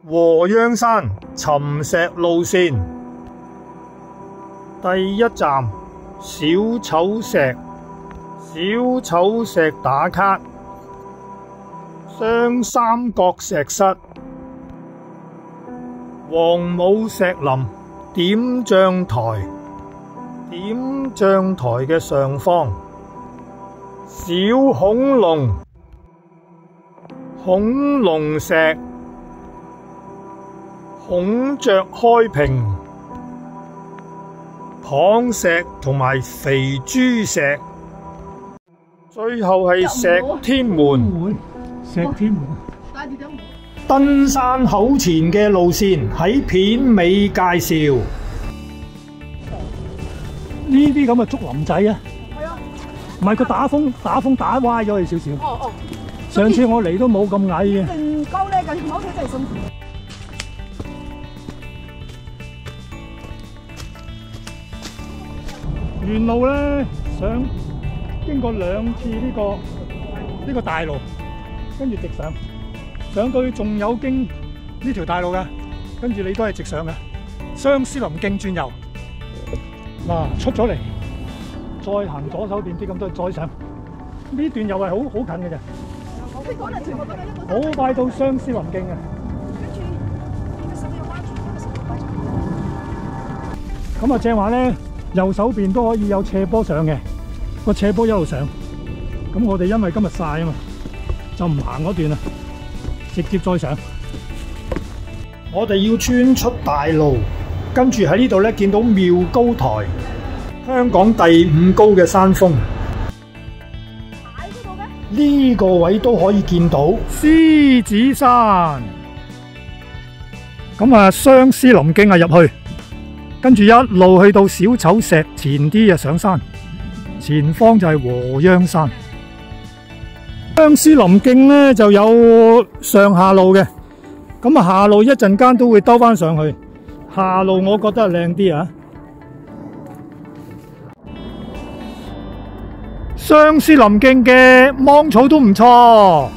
禾秧山尋石路線，第一站小丑石。小丑石打卡，雙三角石室，黃母石林點將台。點將台嘅上方，小恐龍、恐龍石、孔雀開屏、蚌石同埋肥豬石，最後係石天門。石天門登山口前嘅路線喺片尾介紹。呢啲咁嘅竹林仔啊，唔係佢打風打歪咗佢少少。上次我嚟都冇咁矮嘅。唔高咧，近我屋企真係辛苦。沿路咧想經過2次呢個大路，跟住直上到仲有經呢條大路噶，跟住你都係直上嘅。相思林徑轉右。嗱，出咗嚟，再行左手邊啲咁多，再上呢段又係好近嘅啫，好快到相思林徑嘅。咁啊正話咧，右手邊都可以有斜坡上嘅，個斜坡一路上。咁我哋因為今日曬啊嘛，就唔行嗰段啦，直接再上。我哋要穿出大路。跟住喺呢度咧，見到妙高台，香港第5高嘅山峰。呢個位都可以見到獅子山。咁啊，相思林徑啊入去，跟住一路去到小丑石前啲啊上山，前方就係禾秧山。相思林徑咧就有上下路嘅，咁啊下路一陣間都會兜翻上去。下路我覺得係靚啲啊！相思林徑嘅芒草都唔錯，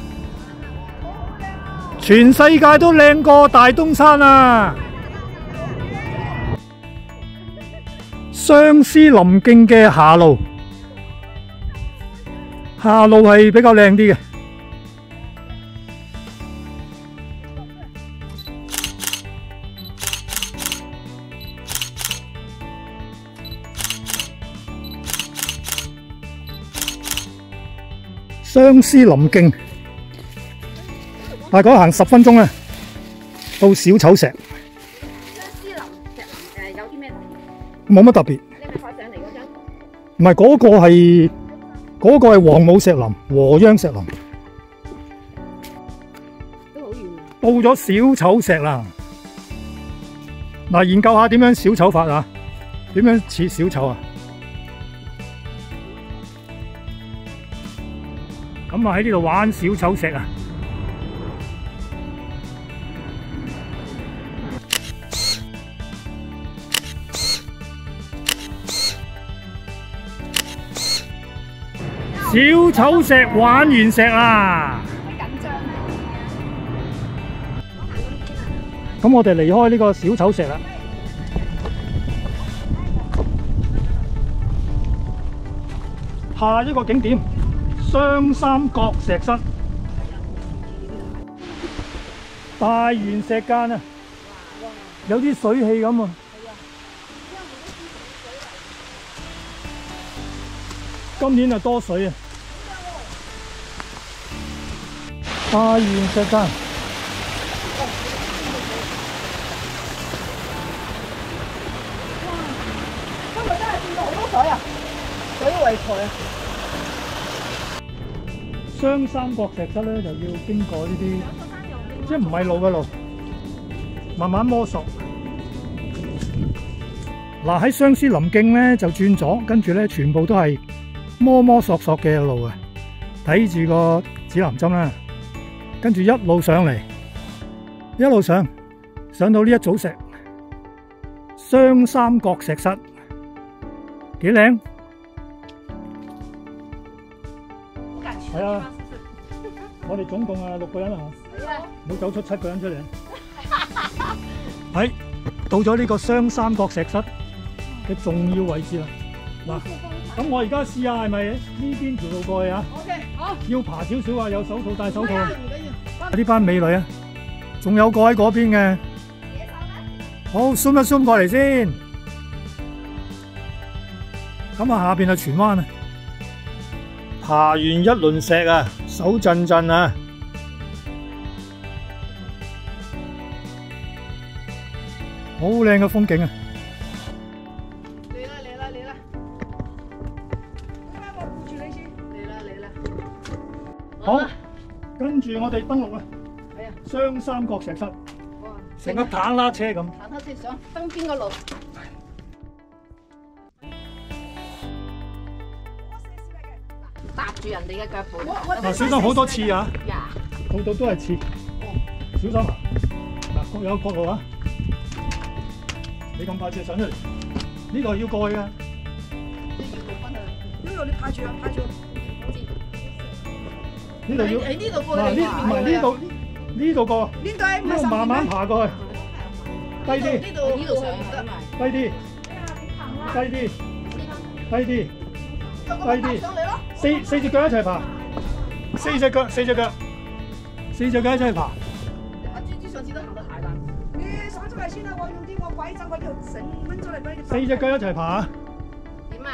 全世界都靚過大東山啊！相思林徑嘅下路係比較靚啲嘅。相思林徑大概行10分鐘啊，到小丑石。相思林石有啲咩特別？冇乜特別。你咪快上嚟嗰張？唔係，嗰個係黃母石林、禾秧石林。都好遠。到咗小丑石啦，嗱，研究下點樣小丑法啊？點樣似小丑啊？咁啊喺呢度玩小丑石啊！小丑石玩完石啦！緊張啊！咁我哋離開呢個小丑石啦。下一個景點。雙三角石室，大圓石間啊，有啲水氣咁啊！今年啊多水啊！大圓石間，今日真係見到好多水啊！水為財啊！雙三角石室咧就要經過呢啲，即係唔係路嘅路，慢慢摸索。嗱喺相思林徑咧就轉左，跟住咧全部都係摸索嘅路啊！睇住個指南針啦，跟住一路上嚟，一路上到呢一組石，雙三角石室，幾靚。係啊，我哋總共6個人啊，冇走出7個人出嚟。喺到咗呢個雙三角石室嘅重要位置啦。嗱，咁我而家試下係咪呢邊條路過去啊？ OK， 好。要爬少少啊，有手套戴手套。唔緊要。呢班美女啊，仲有個喺嗰邊嘅。好 zoom 一 zoom 過嚟先。咁啊，下邊係荃灣啊。爬完一輪石啊，手震震啊！好靚嘅風景啊！嚟啦嚟啦嚟啦！我扶住你先。嚟啦嚟啦！好，跟住我哋登陸啦。係啊。雙三角石室，哇！成個坦克車咁。坦克車上登邊個路？搭住人哋嘅腳步。嗱，小心好多刺啊！呀！度度都係刺。小心啊！嗱，各有各路啊！你咁快射上出嚟，呢度要過去啊！呢度你拍住啊，拍住。呢度要喺呢度過嚟。嗱，唔係呢度過，呢度係呢度慢慢爬過去，低啲，呢度上唔得。低啲，低啲，低啲，低啲，四隻腳一齊爬，四隻腳一齊爬。阿豬豬上次都行到太難。你上咗嚟先啦，我用啲我鬼針嗰條繩掹咗嚟俾你。四隻腳一齊爬啊！點啊？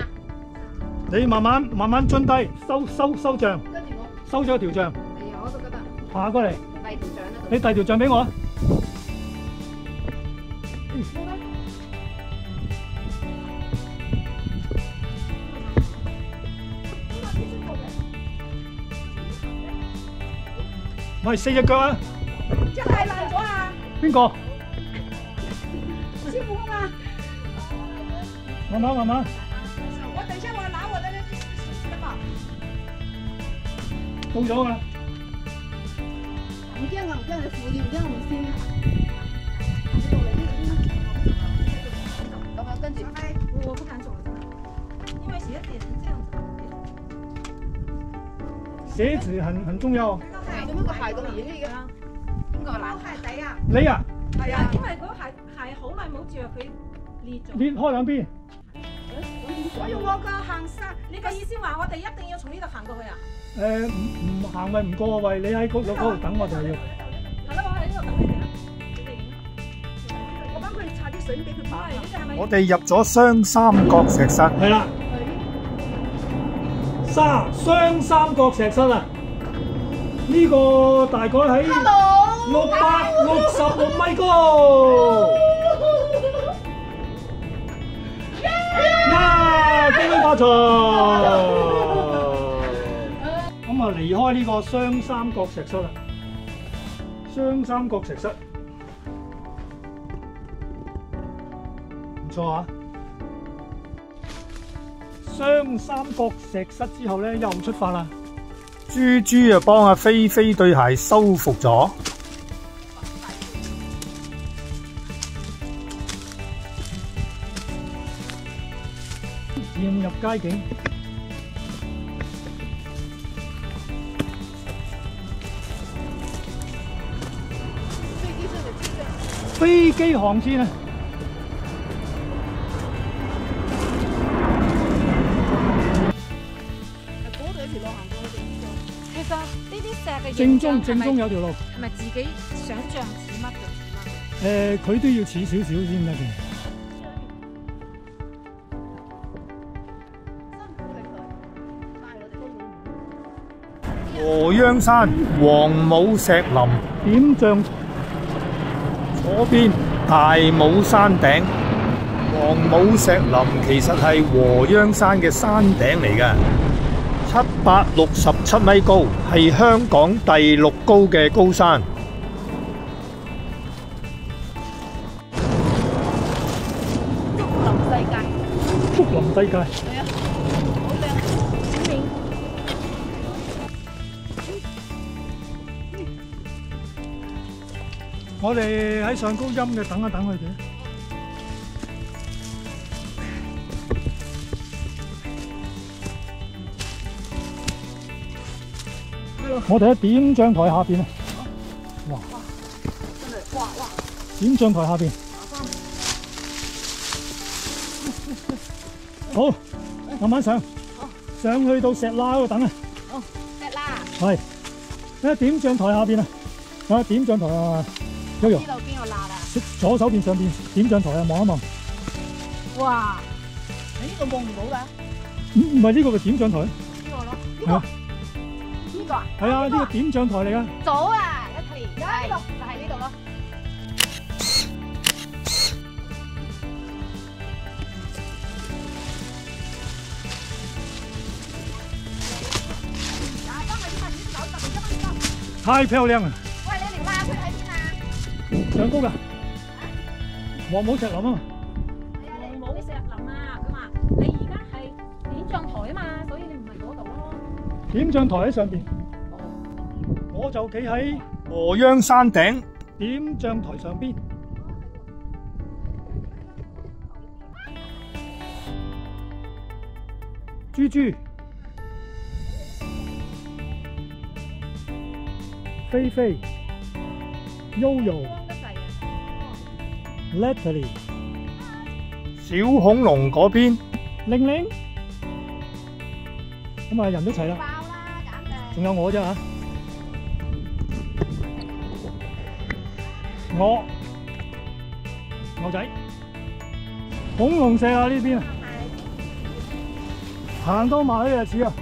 你慢慢蹲低，收杖，跟住我。收咗條杖，係啊，我都覺得。爬過嚟。第二條杖啦。你遞條杖俾我啊！唔係四隻腳啊！真係爛咗啊！邊個？師傅啊！慢慢。我等一下我拿我的那個吧。到咗啊！唔驚啊，唔驚，你扶住唔驚，我唔先。咁樣跟住。我不敢走了，因為鞋子也是這樣子。鞋子很重要。係咁樣個鞋咁熱氣嘅。邊個爛鞋底啊？你啊？係啊，因為嗰鞋好耐冇着，佢裂咗。裂開兩邊。我用我個行山，你嘅意思話我哋一定要從呢度行過去啊？唔行咪唔過位，你喺嗰度等我就要。係咯，我喺呢度等你哋啦。你哋影啦。我幫佢搽啲水俾佢擺。我哋入咗雙三角石室。係啦。雙三角石室啊！呢個大概喺666米高。恭喜發財！咁啊，離開呢個雙三角石室啦。雙三角石室唔錯啊！雙三角石室之後咧，又出發啦。豬豬啊，幫阿菲菲對鞋修復咗。漸入街景，飛機航線啊！其實呢啲石嘅正中有條路，係咪自己想像似乜就似乜？佢都要似少少先得嘅。禾秧山黃母石林點將，左邊大帽山頂。黃母石林其實係禾秧山嘅山頂嚟嘅，767米高，係香港第6高嘅高山。竹林世界。係啊，好靚，好明。我哋喺上高音嘅等一等佢哋。我哋喺點將台下邊啊！哇！真係哇！點將台下邊。好，慢慢上，上去到石罅嗰度等啊。好，石啦。係，睇下點將台下邊啊，睇下點將台啊，Yoyo，呢度邊個罅啦？左手邊上邊點將台啊，望一望。哇！你呢度望唔到㗎？唔係呢個係點將台？呢個咯，呢個呢個啊？係啊，呢個點將台嚟㗎。左啊，一條，係就係呢度咯。太漂亮啦！喂，你條罅出喺邊啊？上高㗎，黃冇石林啊嘛。冇石林啊！佢話你而家係點將台啊嘛，所以你唔係嗰度咯。點將台喺上邊，我就企喺鵝秧山頂點將台上邊。豬豬、菲菲、Yoyo、Natalie、小恐龍嗰邊，玲玲，咁啊人都齊啦，爆啦，簡直！仲有我啫嚇，我牛仔，恐龍石啊呢邊啊，行到埋去就似啊！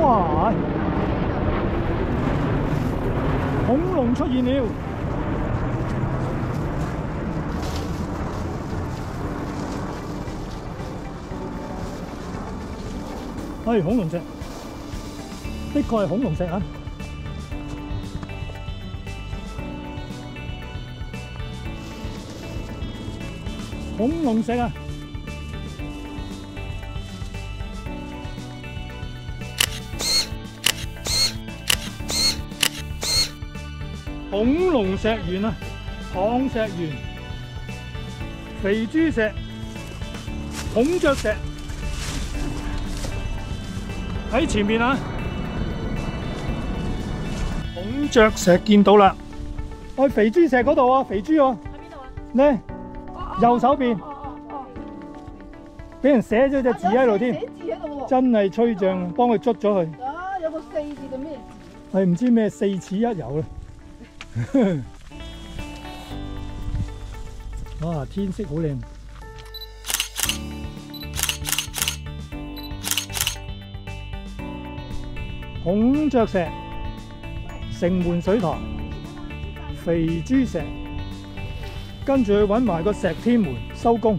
哇！恐龍出現了，係恐龍石，的確係恐龍石啊！恐龍石啊！恐龍石園啊，礦石園、肥豬石、孔雀石喺前面啊！孔雀石見到啦，喺肥豬石嗰度啊，肥豬啊，喺邊度啊？呢右手邊俾人寫咗隻字喺度添，寫字喺度喎。真係吹脹，幫佢捽咗佢。啊，有個四字定咩字？係唔知咩四齒一遊啦。哇！天色好靚，孔雀石、城門水塘、肥豬石，跟住去揾埋個石天門收工。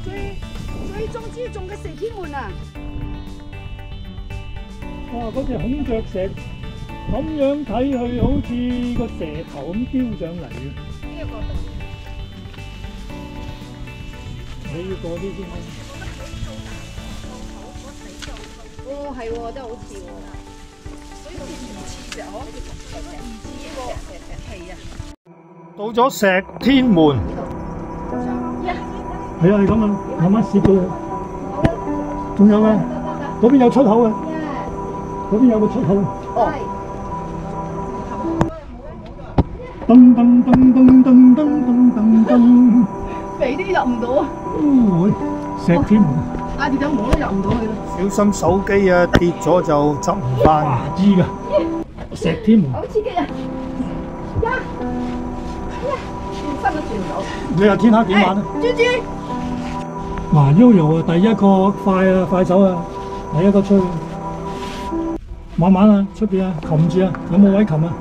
最終之重嘅石天門啊！哇！嗰隻孔雀石咁樣睇去，好似個蛇頭咁飆上嚟嘅。呢個角度。你要過啲先啦。哦，係喎，真係好似喎。所以好似唔似石嗬，唔似呢個皮啊。到咗石天門，係啊，係咁啊，慢慢攝到佢。仲有啊，嗰邊有出口啊，嗰邊有個出口。哦。噔噔噔噔噔噔噔噔，肥啲入唔到啊！哦，石天門，嗌住隻毛都入唔到去啦。小心手機啊，跌咗就執唔翻。知㗎，石天門。好刺激啊！呀呀，轉身都轉唔到。你話天黑點玩啊？豬豬，嗱 Yoyo 啊，第一個快手啊，第一個出去。慢慢啊，出邊啊，擒住啊，有冇位擒啊？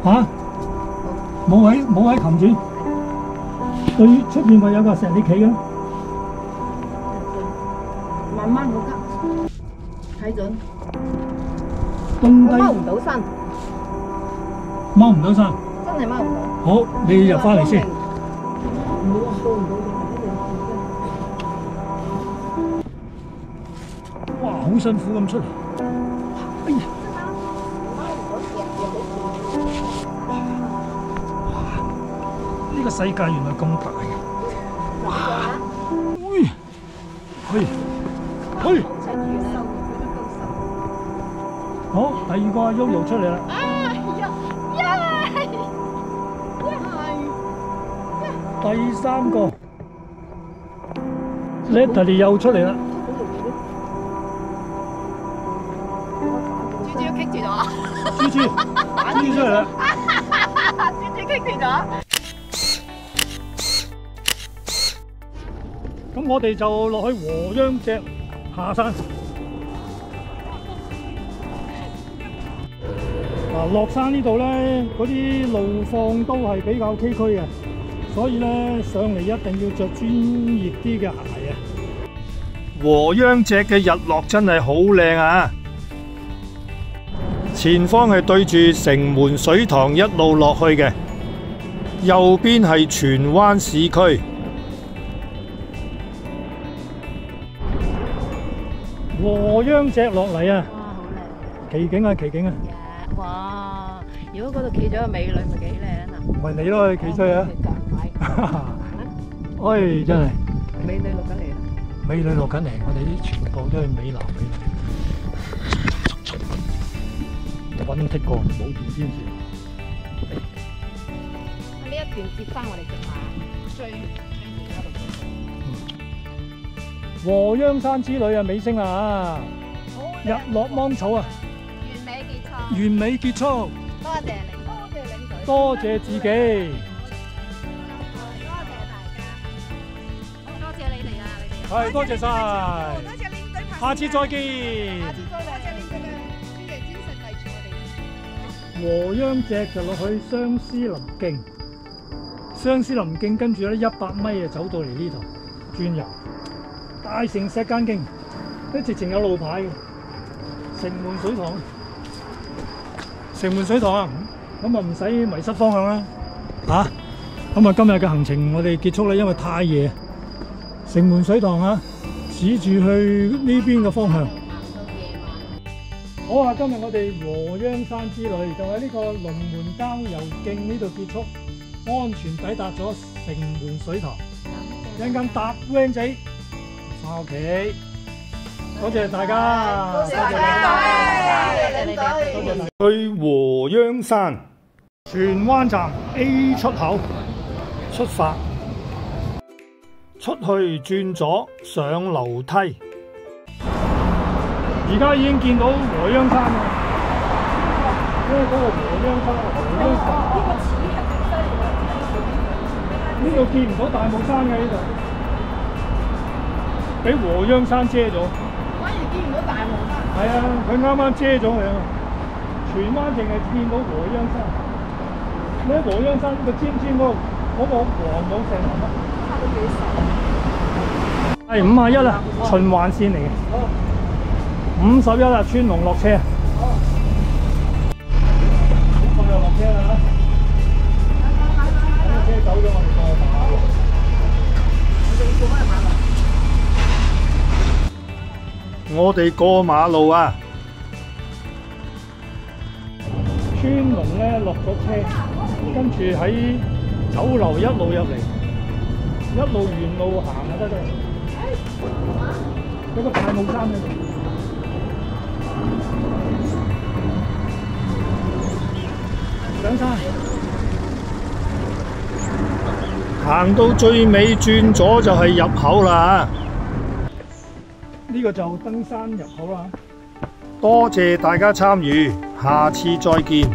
嚇？冇位擒住，對出邊咪有個石你企嘅，慢慢好急，睇準。蹲低我踎唔到身，踎唔到身。真係踎唔到。好，你入翻嚟先。唔好話到唔到，哇，好辛苦咁出嚟。哎呀！呢個世界原來咁大嘅，哇！去，好，第二個阿喐又出嚟啦。第三個 Natalie 又出嚟啦。豬豬棘住咗，豬豬出嚟啦。豬豬棘住咗。咁我哋就落去禾秧脊下山。嗱，落山呢度咧，嗰啲路況都係比較崎嶇嘅，所以咧上嚟一定要着專業啲嘅鞋啊！禾秧脊嘅日落真係好靚啊！前方係對住城門水塘一路落去嘅，右邊係荃灣市區。禾秧脊落嚟啊！哇，好靚！奇景啊，奇景啊！哇！如果嗰度企咗個美女，咪幾靚啊！咪你咯，企出去啊！哎，真係美女落緊嚟啦！美女落緊嚟，我哋啲全部都係美男美女。揾剔過冇電先至。呢一段接翻我哋直馬最禾秧山之旅啊，尾聲啦嚇！日落芒草啊，完美結束。完美結束。多謝領隊，多謝自己。多謝你哋啊！你哋係，多謝晒。多謝領隊，下次再見。下次再嚟，多謝領隊嘅專業精神帶住我哋。禾秧脊就落去相思林徑，相思林徑跟住咧100米啊走到嚟呢度轉右，大城石間徑，咧直情有路牌嘅，城門水塘，城門水塘啊，咁啊唔使迷失方向啦，嚇，咁啊今日嘅行程我哋結束啦，因為太夜，城門水塘啊，指住去呢邊嘅方向。好啊！今日我哋禾秧山之旅就喺呢個龍門郊遊徑呢度結束，安全抵達咗城門水塘。一陣間搭 van 仔翻屋企，多謝大家，多謝大家。去禾秧山荃灣站 A 出口出發，出去轉左上樓梯。而家已經見到禾秧山啦，因為嗰個禾秧山，呢度見唔到大帽山嘅呢度，俾禾秧山遮咗。反而見唔到大帽山。係啊，佢啱啱遮咗佢啊！荃灣淨係見到禾秧山，你喺禾秧山個尖尖嗰個黃土石紋啊，差到幾細。係51啦，循環線嚟嘅。51啦，川龍落車。咁就落車啦嚇。車走咗，我哋過馬路啊！川龍咧落咗車，跟住喺酒樓一路入嚟，一路沿路行就得㗎。有個大帽山喺度。上山，行到最尾轉左就係入口啦。呢個就登山入口啦。多謝大家參與，下次再見。